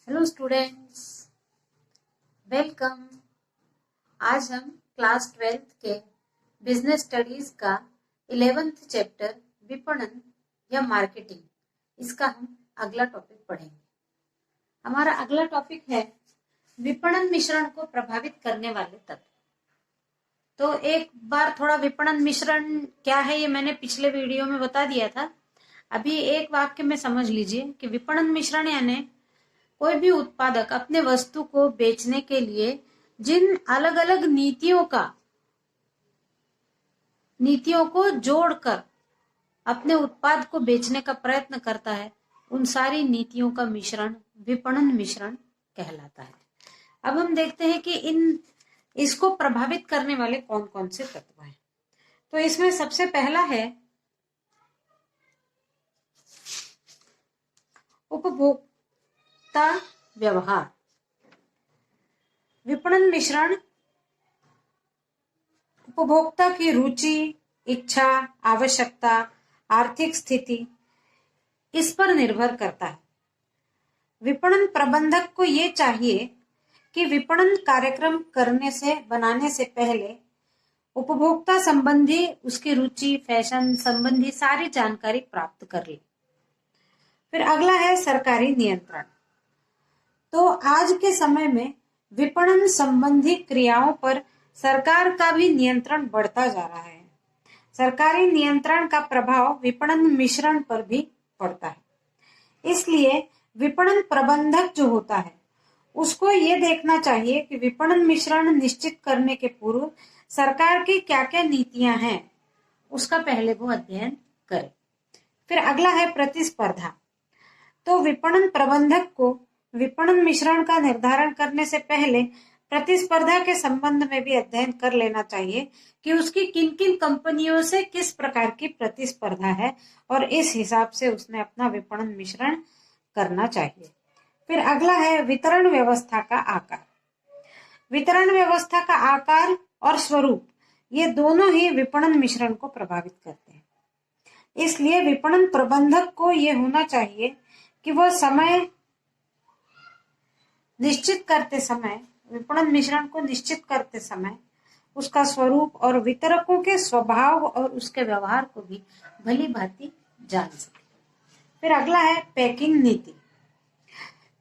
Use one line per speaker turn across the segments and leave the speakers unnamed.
Hello students, welcome. आज हम class 12th के बिजनेस स्टडीज का 11th चैप्टर विपणन या मार्केटिंग इसका हम अगला टॉपिक पढ़ेंगे। हमारा अगला टॉपिक है विपणन मिश्रण को प्रभावित करने वाले तत्व। तो एक बार थोड़ा विपणन मिश्रण क्या है ये मैंने पिछले वीडियो में बता दिया था। अभी एक वाक्य में समझ लीजिए कि विपणन मिश्रण यानी कोई भी उत्पादक अपने वस्तु को बेचने के लिए जिन अलग अलग नीतियों को जोड़कर अपने उत्पाद को बेचने का प्रयत्न करता है, उन सारी नीतियों का मिश्रण विपणन मिश्रण कहलाता है। अब हम देखते हैं कि इसको प्रभावित करने वाले कौन कौन से तत्व हैं। तो इसमें सबसे पहला है उपभोक्ता व्यवहार। विपणन मिश्रण उपभोक्ता की रुचि, इच्छा, आवश्यकता, आर्थिक स्थिति इस पर निर्भर करता है। विपणन प्रबंधक को ये चाहिए कि विपणन कार्यक्रम बनाने से पहले उपभोक्ता संबंधी उसकी रुचि, फैशन संबंधी सारी जानकारी प्राप्त कर ले। फिर अगला है सरकारी नियंत्रण। तो आज के समय में विपणन संबंधी क्रियाओं पर सरकार का भी नियंत्रण बढ़ता जा रहा है। सरकारी नियंत्रण का प्रभाव विपणन मिश्रण पर भी पड़ता है। इसलिए विपणन प्रबंधक जो होता है उसको ये देखना चाहिए कि विपणन मिश्रण निश्चित करने के पूर्व सरकार की क्या क्या नीतियां हैं उसका पहले वो अध्ययन करे। फिर अगला है प्रतिस्पर्धा। तो विपणन प्रबंधक को विपणन मिश्रण का निर्धारण करने से पहले प्रतिस्पर्धा के संबंध में भी अध्ययन कर लेना चाहिए कि उसकी किन किन कंपनियों से किस प्रकार की प्रतिस्पर्धा है और इस हिसाब से उसने अपना विपणन मिश्रण करना चाहिए। फिर अगला है वितरण व्यवस्था का आकार। वितरण व्यवस्था का आकार और स्वरूप ये दोनों ही विपणन मिश्रण को प्रभावित करते हैं। इसलिए विपणन प्रबंधक को ये होना चाहिए कि वह विपणन मिश्रण को निश्चित करते समय उसका स्वरूप और वितरकों के स्वभाव और उसके व्यवहार को भी भली भांति जान सके। फिर अगला है पैकिंग नीति।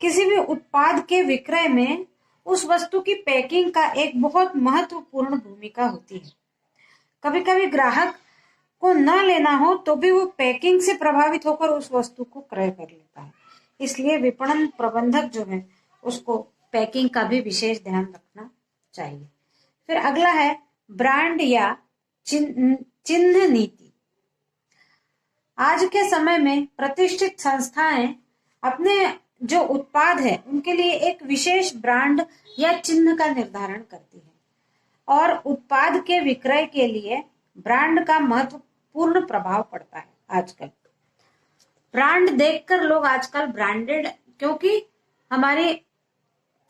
किसी भी उत्पाद के विक्रय में उस वस्तु की पैकिंग का एक बहुत महत्वपूर्ण भूमिका होती है। कभी कभी ग्राहक को न लेना हो तो भी वो पैकिंग से प्रभावित होकर उस वस्तु को क्रय कर लेता है। इसलिए विपणन प्रबंधक जो है उसको पैकिंग का भी विशेष ध्यान रखना चाहिए। फिर अगला है ब्रांड या चिन्ह नीति। आज के समय में प्रतिष्ठित संस्थाएं अपने जो उत्पाद है उनके लिए एक विशेष ब्रांड या चिन्ह का निर्धारण करती है और उत्पाद के विक्रय के लिए ब्रांड का महत्वपूर्ण प्रभाव पड़ता है। आजकल ब्रांड देखकर लोग आजकल ब्रांडेड, क्योंकि हमारी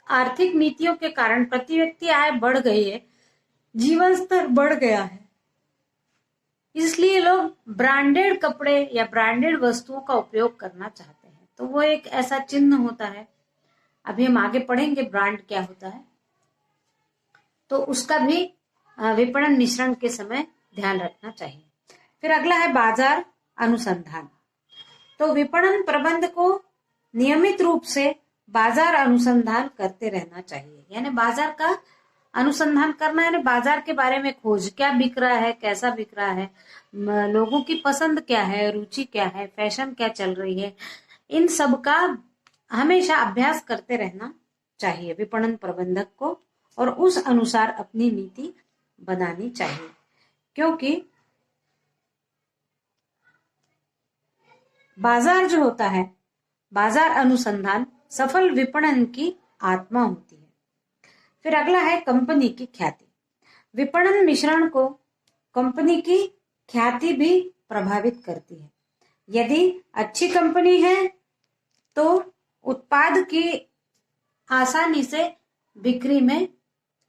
आर्थिक नीतियों के कारण प्रति व्यक्ति आय बढ़ गई है, जीवन स्तर बढ़ गया है, इसलिए लोग ब्रांडेड कपड़े या ब्रांडेड वस्तुओं का उपयोग करना चाहते हैं। तो वो एक ऐसा चिन्ह होता है, अभी हम आगे पढ़ेंगे ब्रांड क्या होता है, तो उसका भी विपणन मिश्रण के समय ध्यान रखना चाहिए। फिर अगला है बाजार अनुसंधान। तो विपणन प्रबंध को नियमित रूप से बाजार अनुसंधान करते रहना चाहिए। यानी बाजार का अनुसंधान करना, यानी बाजार के बारे में खोज, क्या बिक रहा है, कैसा बिक रहा है, लोगों की पसंद क्या है, रुचि क्या है, फैशन क्या चल रही है, इन सब का हमेशा अभ्यास करते रहना चाहिए विपणन प्रबंधक को और उस अनुसार अपनी नीति बनानी चाहिए। क्योंकि बाजार जो होता है, बाजार अनुसंधान सफल विपणन की आत्मा होती है। फिर अगला है कंपनी की ख्याति। विपणन मिश्रण को कंपनी की ख्याति भी प्रभावित करती है। यदि अच्छी कंपनी है तो उत्पाद की आसानी से बिक्री में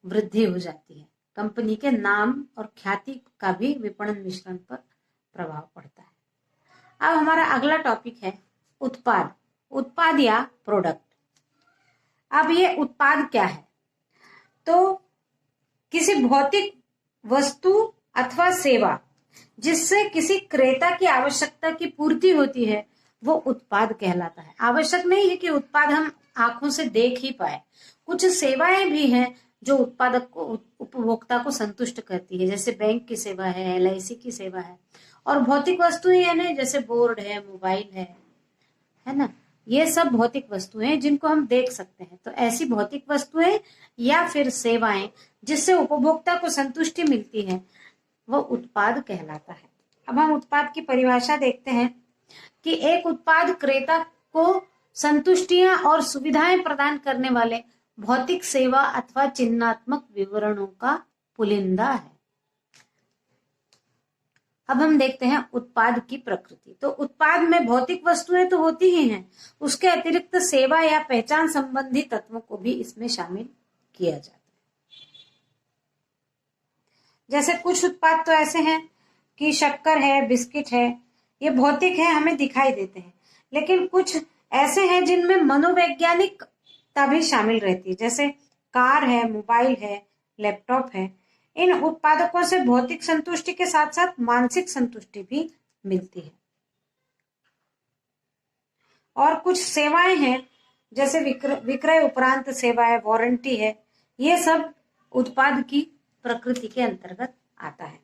वृद्धि हो जाती है। कंपनी के नाम और ख्याति का भी विपणन मिश्रण पर प्रभाव पड़ता है। अब हमारा अगला टॉपिक है उत्पाद या प्रोडक्ट। अब ये उत्पाद क्या है? तो किसी भौतिक वस्तु अथवा सेवा जिससे किसी क्रेता की आवश्यकता की पूर्ति होती है वो उत्पाद कहलाता है। आवश्यक नहीं है कि उत्पाद हम आंखों से देख ही पाए, कुछ सेवाएं भी हैं जो उत्पादक को उपभोक्ता को संतुष्ट करती है, जैसे बैंक की सेवा है, LIC की सेवा है। और भौतिक वस्तुएं यानी जैसे बोर्ड है, मोबाइल है ना, ये सब भौतिक वस्तुएं हैं जिनको हम देख सकते हैं। तो ऐसी भौतिक वस्तुएं या फिर सेवाएं जिससे उपभोक्ता को संतुष्टि मिलती है वो उत्पाद कहलाता है। अब हम उत्पाद की परिभाषा देखते हैं कि एक उत्पाद क्रेता को संतुष्टियां और सुविधाएं प्रदान करने वाले भौतिक सेवा अथवा चिन्हात्मक विवरणों का पुलिंदा है। अब हम देखते हैं उत्पाद की प्रकृति। तो उत्पाद में भौतिक वस्तुएं तो होती ही हैं, उसके अतिरिक्त सेवा या पहचान संबंधी तत्वों को भी इसमें शामिल किया जाता है। जैसे कुछ उत्पाद तो ऐसे हैं कि शक्कर है, बिस्किट है, ये भौतिक है, हमें दिखाई देते हैं, लेकिन कुछ ऐसे हैं जिनमें मनोवैज्ञानिकता भी शामिल रहती है, जैसे कार है, मोबाइल है, लैपटॉप है। इन उत्पादकों से भौतिक संतुष्टि के साथ साथ मानसिक संतुष्टि भी मिलती है। और कुछ सेवाएं हैं जैसे विक्रय उपरांत सेवा है, वारंटी है, ये सब उत्पाद की प्रकृति के अंतर्गत आता है।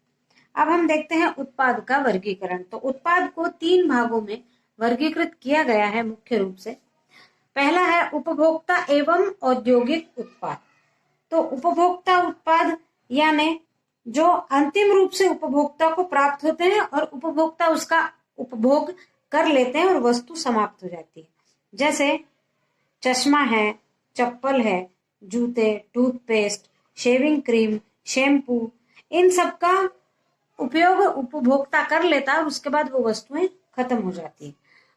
अब हम देखते हैं उत्पाद का वर्गीकरण। तो उत्पाद को 3 भागों में वर्गीकृत किया गया है मुख्य रूप से। पहला है उपभोक्ता एवं औद्योगिक उत्पाद। तो उपभोक्ता उत्पाद यानी जो अंतिम रूप से उपभोक्ता को प्राप्त होते हैं और उपभोक्ता उसका उपभोग कर लेते हैं और वस्तु समाप्त हो जाती है, जैसे चश्मा है, चप्पल है, जूते, टूथपेस्ट, शेविंग क्रीम, शैम्पू, इन सब का उपयोग उपभोक्ता कर लेता है और उसके बाद वो वस्तुएं खत्म हो जाती है।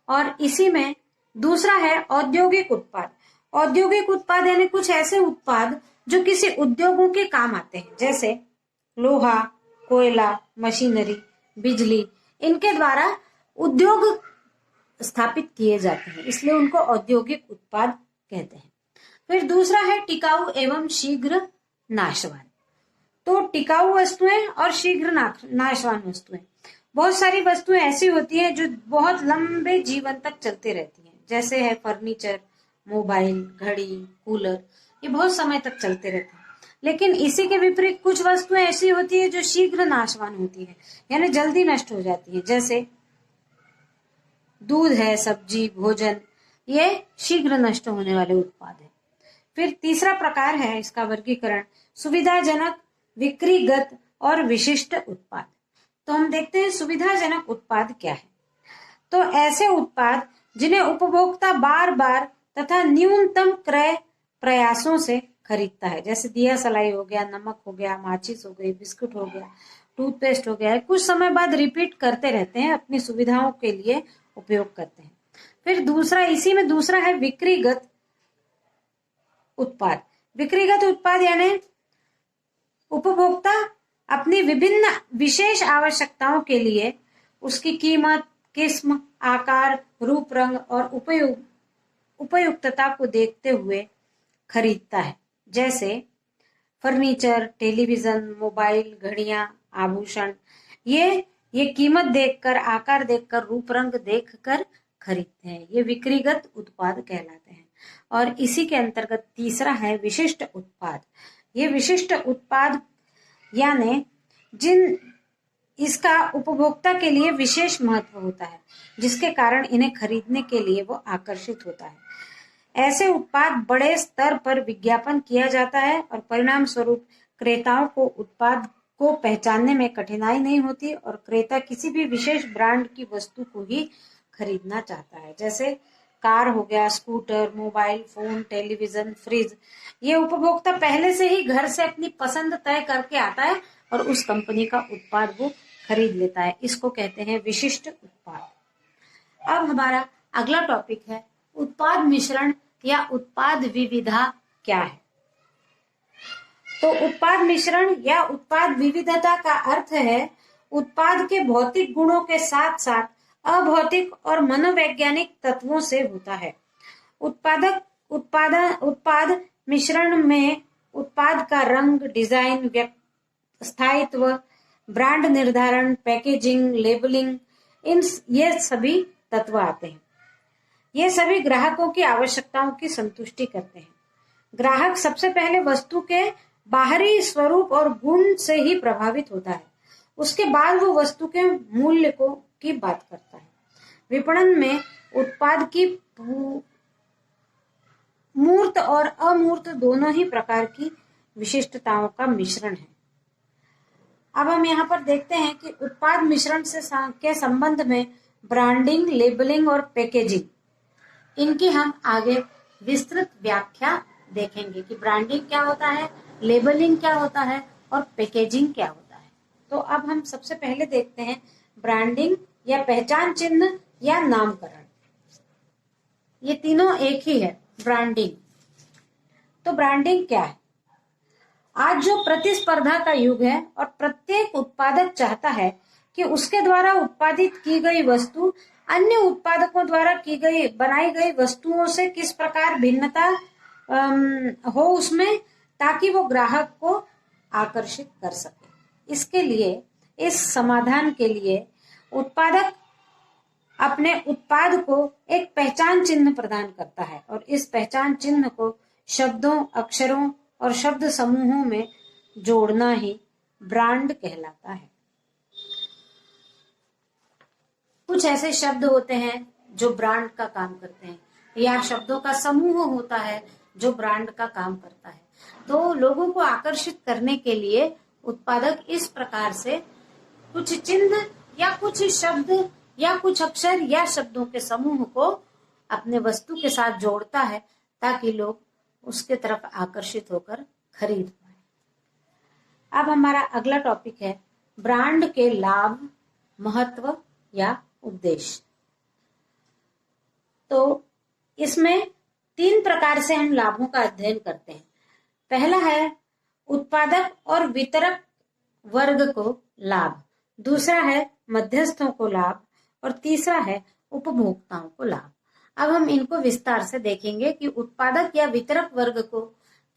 और इसी में दूसरा है औद्योगिक उत्पाद। औद्योगिक उत्पाद यानी कुछ ऐसे उत्पाद जो किसी उद्योगों के काम आते हैं, जैसे लोहा, कोयला, मशीनरी, बिजली, इनके द्वारा उद्योग स्थापित किए जाते हैं, इसलिए उनको औद्योगिक उत्पाद कहते हैं। फिर दूसरा है टिकाऊ एवं शीघ्र नाशवान। तो टिकाऊ वस्तुएं और शीघ्र नाशवान वस्तुएं, बहुत सारी वस्तुएं ऐसी होती हैं जो बहुत लंबे जीवन तक चलती रहती हैं, जैसे है फर्नीचर, मोबाइल, घड़ी, कूलर, ये बहुत समय तक चलते रहते हैं। लेकिन इसी के विपरीत कुछ वस्तुएं ऐसी होती है जो शीघ्र नाशवान होती है, यानी जल्दी नष्ट हो जाती है, जैसे दूध है, सब्जी, भोजन, ये शीघ्र नष्ट होने वाले उत्पाद है। फिर तीसरा प्रकार है इसका वर्गीकरण सुविधाजनक, विक्रीगत और विशिष्ट उत्पाद। तो हम देखते हैं सुविधाजनक उत्पाद क्या है। तो ऐसे उत्पाद जिन्हें उपभोक्ता बार बार तथा न्यूनतम क्रय प्रयासों से खरीदता है, जैसे दिया सलाई हो गया, नमक हो गया, माचिस हो गई, बिस्कुट हो गया, टूथपेस्ट हो गया, कुछ समय बाद रिपीट करते रहते हैं, अपनी सुविधाओं के लिए उपयोग करते हैं। फिर दूसरा है विक्रीगत उत्पाद। विक्रीगत उत्पाद यानी उपभोक्ता अपनी विभिन्न विशेष आवश्यकताओं के लिए उसकी कीमत, किस्म, आकार, रूप, रंग और उपयुक्तता को देखते हुए खरीदता है, जैसे फर्नीचर, टेलीविजन, मोबाइल, घड़ियां, आभूषण, ये कीमत देखकर, आकार देखकर, रूप रंग देखकर खरीदते हैं, ये विक्रीगत उत्पाद कहलाते हैं। और इसी के अंतर्गत तीसरा है विशिष्ट उत्पाद। ये विशिष्ट उत्पाद यानी इसका उपभोक्ता के लिए विशेष महत्व होता है, जिसके कारण इन्हें खरीदने के लिए वो आकर्षित होता है। ऐसे उत्पाद बड़े स्तर पर विज्ञापन किया जाता है और परिणाम स्वरूप क्रेताओं को उत्पाद को पहचानने में कठिनाई नहीं होती और क्रेता किसी भी विशेष ब्रांड की वस्तु को ही खरीदना चाहता है, जैसे कार हो गया, scooter, mobile phone, television, fridge, ये उपभोक्ता पहले से ही घर से अपनी पसंद तय करके आता है और उस कंपनी का उत्पाद वो खरीद लेता है, इसको कहते हैं विशिष्ट उत्पाद। अब हमारा अगला टॉपिक है उत्पाद मिश्रण या उत्पाद विविधता क्या है। तो उत्पाद मिश्रण या उत्पाद विविधता का अर्थ है उत्पाद के भौतिक गुणों के साथ साथ अभौतिक और मनोवैज्ञानिक तत्वों से होता है। उत्पाद मिश्रण में उत्पाद का रंग, डिजाइन, स्थायित्व, ब्रांड निर्धारण, पैकेजिंग, लेबलिंग, ये सभी तत्व आते हैं। ये सभी ग्राहकों की आवश्यकताओं की संतुष्टि करते हैं। ग्राहक सबसे पहले वस्तु के बाहरी स्वरूप और गुण से ही प्रभावित होता है, उसके बाद वो वस्तु के मूल्य की बात करता है। विपणन में उत्पाद की मूर्त और अमूर्त दोनों ही प्रकार की विशिष्टताओं का मिश्रण है। अब हम यहाँ पर देखते हैं कि उत्पाद मिश्रण के संबंध में ब्रांडिंग, लेबलिंग और पैकेजिंग, इनकी हम आगे विस्तृत व्याख्या देखेंगे कि ब्रांडिंग क्या होता है, लेबलिंग क्या होता है और पैकेजिंग क्या होता है। तो अब हम सबसे पहले देखते हैं ब्रांडिंग या पहचान चिन्ह या नामकरण। ये तीनों एक ही है, ब्रांडिंग। तो ब्रांडिंग क्या है? आज जो प्रतिस्पर्धा का युग है और प्रत्येक उत्पादक चाहता है कि उसके द्वारा उत्पादित की गई वस्तु अन्य उत्पादकों द्वारा बनाई गई वस्तुओं से किस प्रकार भिन्नता हो उसमें, ताकि वो ग्राहक को आकर्षित कर सके। इसके लिए, इस समाधान के लिए उत्पादक अपने उत्पाद को एक पहचान चिन्ह प्रदान करता है और इस पहचान चिन्ह को शब्दों, अक्षरों और शब्द समूहों में जोड़ना ही ब्रांड कहलाता है। कुछ ऐसे शब्द होते हैं जो ब्रांड का काम करते हैं, या शब्दों का समूह होता है जो ब्रांड का काम करता है। तो लोगों को आकर्षित करने के लिए उत्पादक इस प्रकार से कुछ चिन्ह या कुछ शब्द या कुछ अक्षर या शब्दों के समूह को अपने वस्तु के साथ जोड़ता है ताकि लोग उसके तरफ आकर्षित होकर खरीद पाए। अब हमारा अगला टॉपिक है ब्रांड के लाभ, महत्व या उद्देश्य। तो इसमें 3 प्रकार से हम लाभों का अध्ययन करते हैं। पहला है उत्पादक और वितरक वर्ग को लाभ, दूसरा है मध्यस्थों को लाभ और तीसरा है उपभोक्ताओं को लाभ। अब हम इनको विस्तार से देखेंगे कि उत्पादक या वितरक वर्ग को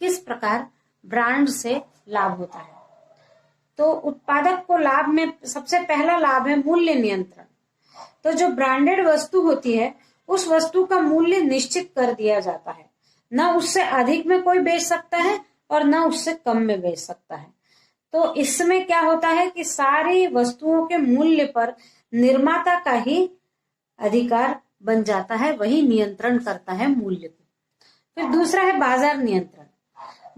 किस प्रकार ब्रांड से लाभ होता है। तो उत्पादक को लाभ में सबसे पहला लाभ है मूल्य नियंत्रण। तो जो ब्रांडेड वस्तु होती है उस वस्तु का मूल्य निश्चित कर दिया जाता है, न उससे अधिक में कोई बेच सकता है और न उससे कम में बेच सकता है। तो इसमें क्या होता है कि सारी वस्तुओं के मूल्य पर निर्माता का ही अधिकार बन जाता है, वही नियंत्रण करता है मूल्य को। फिर दूसरा है बाजार नियंत्रण।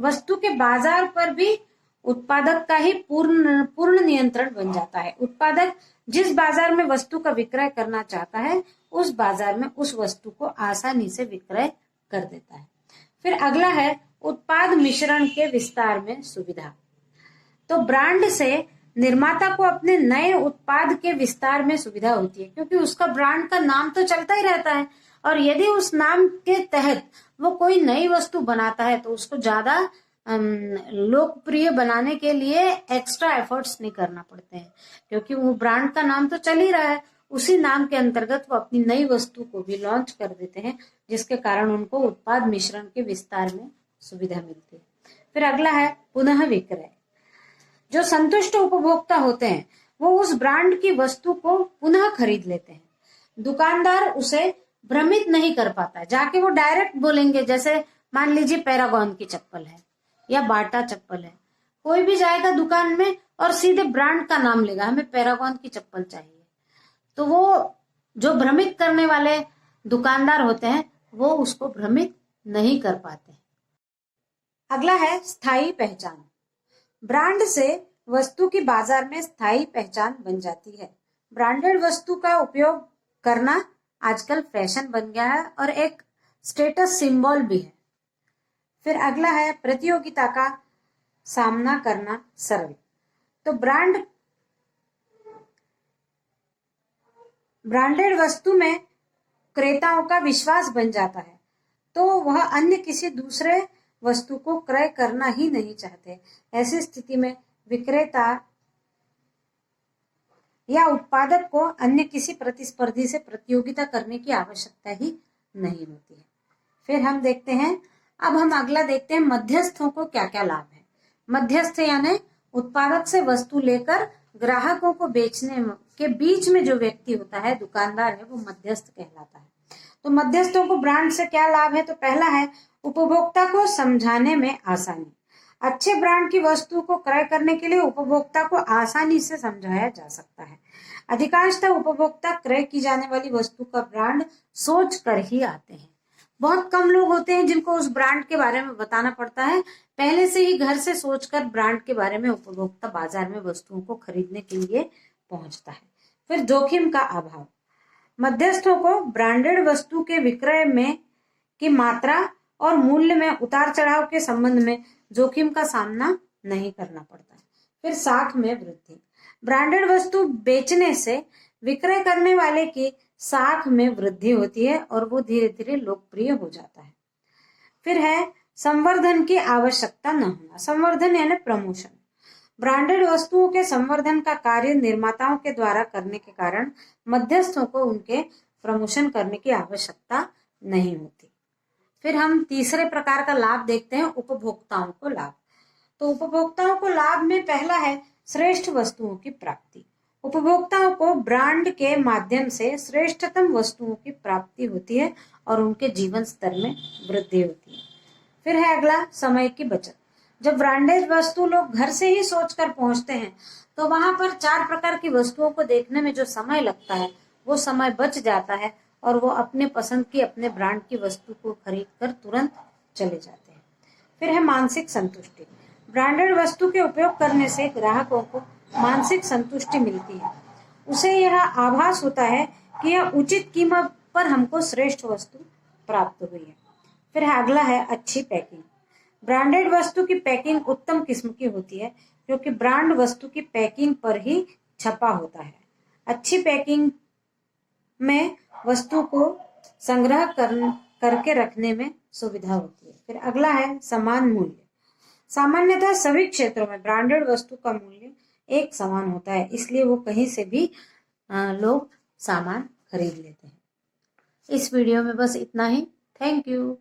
वस्तु के बाजार पर भी उत्पादक का ही पूर्ण नियंत्रण बन जाता है। उत्पादक जिस बाजार में वस्तु का विक्रय करना चाहता है उस बाजार में उस वस्तु को आसानी से विक्रय कर देता है। फिर अगला है उत्पाद मिश्रण के विस्तार में सुविधा। तो ब्रांड से निर्माता को अपने नए उत्पाद के विस्तार में सुविधा होती है, क्योंकि उसका ब्रांड का नाम तो चलता ही रहता है और यदि उस नाम के तहत वो कोई नई वस्तु बनाता है तो उसको ज्यादा लोकप्रिय बनाने के लिए एक्स्ट्रा एफर्ट्स नहीं करना पड़ते हैं, क्योंकि वो ब्रांड का नाम तो चल ही रहा है। उसी नाम के अंतर्गत वो अपनी नई वस्तु को भी लॉन्च कर देते हैं, जिसके कारण उनको उत्पाद मिश्रण के विस्तार में सुविधा मिलती है। फिर अगला है पुनः विक्रय। जो संतुष्ट उपभोक्ता होते हैं वो उस ब्रांड की वस्तु को पुनः खरीद लेते हैं। दुकानदार उसे भ्रमित नहीं कर पाता, जाके वो डायरेक्ट बोलेंगे, जैसे मान लीजिए पैरागॉन की चप्पल है या बाटा चप्पल है, कोई भी जाएगा दुकान में और सीधे ब्रांड का नाम लेगा, हमें पैरागॉन की चप्पल चाहिए। तो वो जो भ्रमित करने वाले दुकानदार होते हैं वो उसको भ्रमित नहीं कर पाते। अगला है स्थायी पहचान। ब्रांड से वस्तु की बाजार में स्थायी पहचान बन जाती है। ब्रांडेड वस्तु का उपयोग करना आजकल फैशन बन गया है और एक स्टेटस सिंबल भी है। फिर अगला है प्रतियोगिता का सामना करना सरल। तो ब्रांडेड वस्तु में क्रेताओं का विश्वास बन जाता है, तो वह अन्य किसी दूसरे वस्तु को क्रय करना ही नहीं चाहते। ऐसी स्थिति में विक्रेता या उत्पादक को अन्य किसी प्रतिस्पर्धी से प्रतियोगिता करने की आवश्यकता ही नहीं होती है। फिर हम देखते हैं, अब हम अगला देखते हैं मध्यस्थों को क्या क्या लाभ है। मध्यस्थ यानी उत्पादक से वस्तु लेकर ग्राहकों को बेचने के बीच में जो व्यक्ति होता है, दुकानदार है, वो मध्यस्थ कहलाता है। तो मध्यस्थों को ब्रांड से क्या लाभ है? तो पहला है उपभोक्ता को समझाने में आसानी। अच्छे ब्रांड की वस्तु को क्रय करने के लिए उपभोक्ता को आसानी से समझाया जा सकता है। अधिकांशतः उपभोक्ता क्रय की जाने वाली वस्तु का ब्रांड सोच कर ही आते हैं। बहुत कम लोग होते हैं जिनको उस ब्रांड के बारे में बताना पड़ता है। पहले से ही घर से सोचकर ब्रांड के बारे में उपभोक्ता बाजार में वस्तुओं को खरीदने के लिए पहुंचता है। फिर जोखिम का अभाव। मध्यस्थों को ब्रांडेड वस्तु के विक्रय में की मात्रा और मूल्य में उतार चढ़ाव के संबंध में जोखिम का सामना नहीं करना पड़ता है। फिर साख में वृद्धि। ब्रांडेड वस्तु बेचने से विक्रय करने वाले की साख में वृद्धि होती है और वो धीरे धीरे लोकप्रिय हो जाता है। फिर है संवर्धन की आवश्यकता न होना। संवर्धन यानी प्रमोशन। ब्रांडेड वस्तुओं के संवर्धन का कार्य निर्माताओं के द्वारा करने के कारण मध्यस्थों को उनके प्रमोशन करने की आवश्यकता नहीं होती। फिर हम तीसरे प्रकार का लाभ देखते हैं, उपभोक्ताओं को लाभ। तो उपभोक्ताओं को लाभ में पहला है श्रेष्ठ वस्तुओं की प्राप्ति। उपभोक्ताओं को ब्रांड के माध्यम से श्रेष्ठतम वस्तुओं की प्राप्ति होती है और उनके जीवन स्तर में वृद्धि होती है। फिर है अगला समय की बचत। जब ब्रांडेड वस्तु लोग घर से ही सोचकर पहुंचते हैं तो वहां पर 4 प्रकार की वस्तुओं को देखने में जो समय लगता है वो समय बच जाता है और वो अपने पसंद की अपने ब्रांड की वस्तु को खरीद कर तुरंत चले जाते हैं। फिर है मानसिक संतुष्टि। ब्रांडेड वस्तु के उपयोग करने से ग्राहकों को मानसिक संतुष्टि मिलती है। उसे यह आभास होता है कि यह उचित कीमत पर हमको श्रेष्ठ वस्तु प्राप्त हुई है। फिर अगला है अच्छी पैकिंग। ब्रांडेड वस्तु की पैकिंग उत्तम किस्म की होती है क्योंकि ब्रांड वस्तु की पैकिंग पर ही छपा होता है। अच्छी पैकिंग में वस्तु को संग्रह करके रखने में सुविधा होती है। फिर अगला है समान मूल्य। सामान्यतः सभी क्षेत्रों में ब्रांडेड वस्तु का मूल्य एक समान होता है, इसलिए वो कहीं से भी लोग सामान खरीद लेते हैं। इस वीडियो में बस इतना ही। Thank you.